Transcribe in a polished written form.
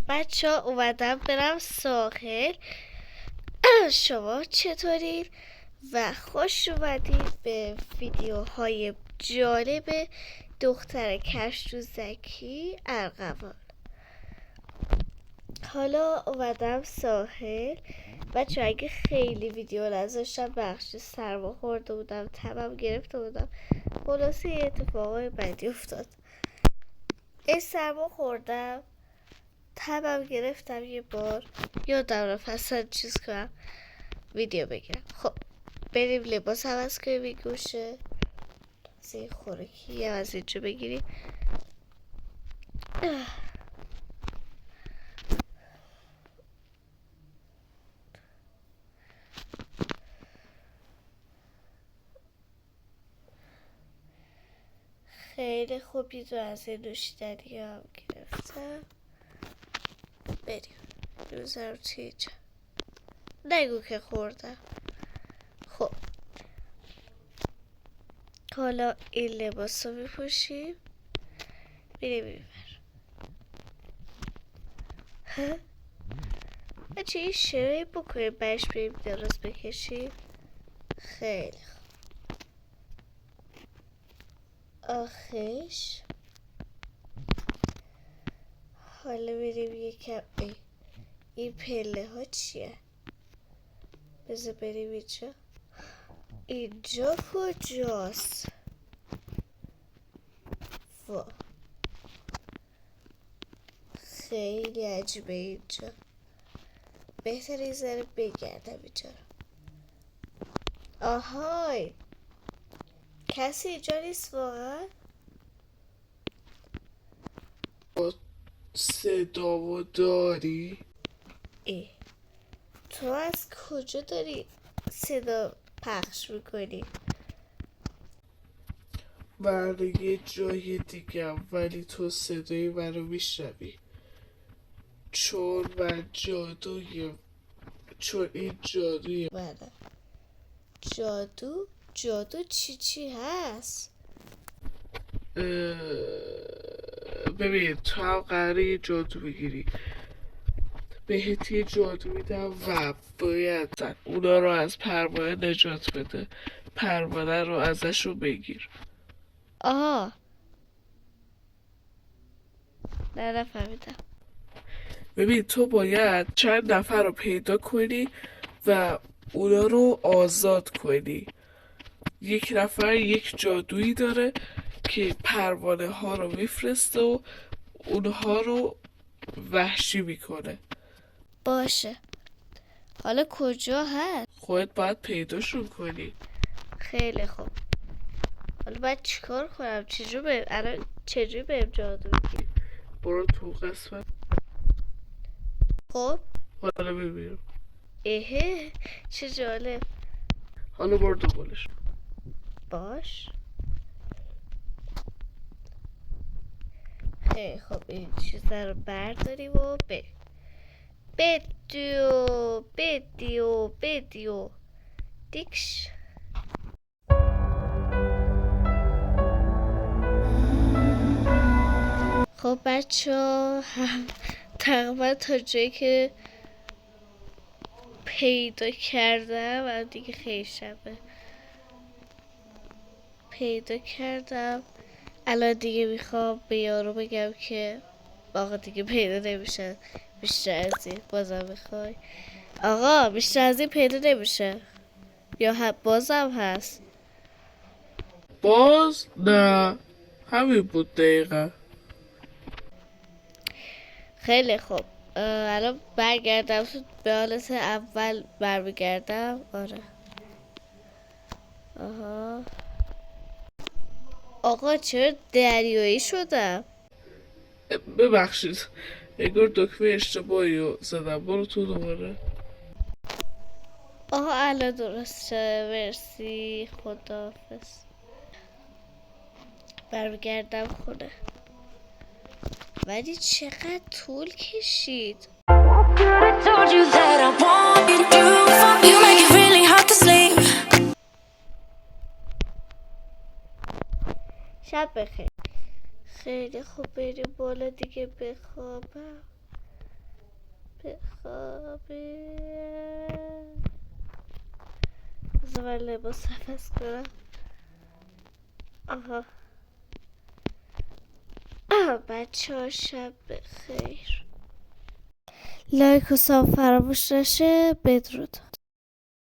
بچه ها اومدم برم ساحل. شما چطورید؟ و خوش اومدید به ویدیوهای جالب دختر کشتوزکی ارغوان. حالا اومدم ساحل. بچه اگه خیلی ویدیو نذاشتم بخش سرما خورده بودم، تبم گرفته بودم، خلاصه یه اتفاقای بدی افتاد. سرما خوردم، تبم گرفتم، یه بار یادم رفت اصلا چیز کنم ویدیو بگیرم. خب بریم لباس عوض کنیم این گوشه، زی خوراکی هم از اینجا بگیریم. خیلی خوب یه دو از این نوشیدنی هم گرفتم. بریم روزم توی اینجا، نگو که خوردم. خب حالا این لباس رو میپوشیم میریم این ور. بچه این شرایی بکنیم برش بریم درست بکشیم. خیلی خوب. آخش حالا بریم یکم این پله ها چیه؟ بذار بریم اینجا. اینجا کجاست؟ وا خیلی عجیبه اینجا. بهتر این ذره بگردم اینجا. آهای کسی اینجا نیست واقعا؟ صدا و داری؟ تو از کجا داری صدا پخش میکنی؟ برای یه جای دیگه، ولی تو صدای منو میشنوی چون من چون این جادوی بله. جادو چی هست؟ ببین تو هم قراره یه جادو بگیری، بهت یه جادو میدم و باید اونا رو از پروانه نجات بده، پروانه رو ازشون بگیر. آها نه نفهمیدم. ببین تو باید چند نفر رو پیدا کنی و اونا رو آزاد کنی. یک نفر یک جادویی داره که پروانه ها رو میفرسته و اونها رو وحشی میکنه. باشه حالا کجا هست؟ خودت باید پیداشون کنی. خیلی خوب. حالا باید چیکار کنم؟ چجوری بریم جادو بگیریم؟ برو تو قسمت. خب حالا ببینم. چه جالب. حالا برو دنبالش. باش خیلی خب این چیزا رو برداریم و بریم. بدیو دیکش. خب بچه ها تقریبا تا جایی که پیدا کردم و دیگه خیلی شبه پیدا کردم. الان دیگه میخوام به یارو بگم که آقا دیگه پیدا نمیشه بیشتر از این. بازم میخوای آقا بیشتر از این پیدا نمیشه یا بازم هست؟ باز نه، همین بود دقیقا. خیلی خوب. الان برگردم به حالت اول برمیگردم. آره آها آقا چرا دریایی شدم؟ ببخشید انگار دکمه اشتباهی رو زدم. برو تو دوباره. آها الان درسته. مرسی خداحافظ. برگردم خونه. ولی چقدر طول کشید. شب بخیر. خیلی خوب بریم بالا دیگه بخوابم. بخوابیم. بذار من لباس عوض کنم. آها بچه ها شب بخیر. لایک و ساب فراموش نشه. بدرود.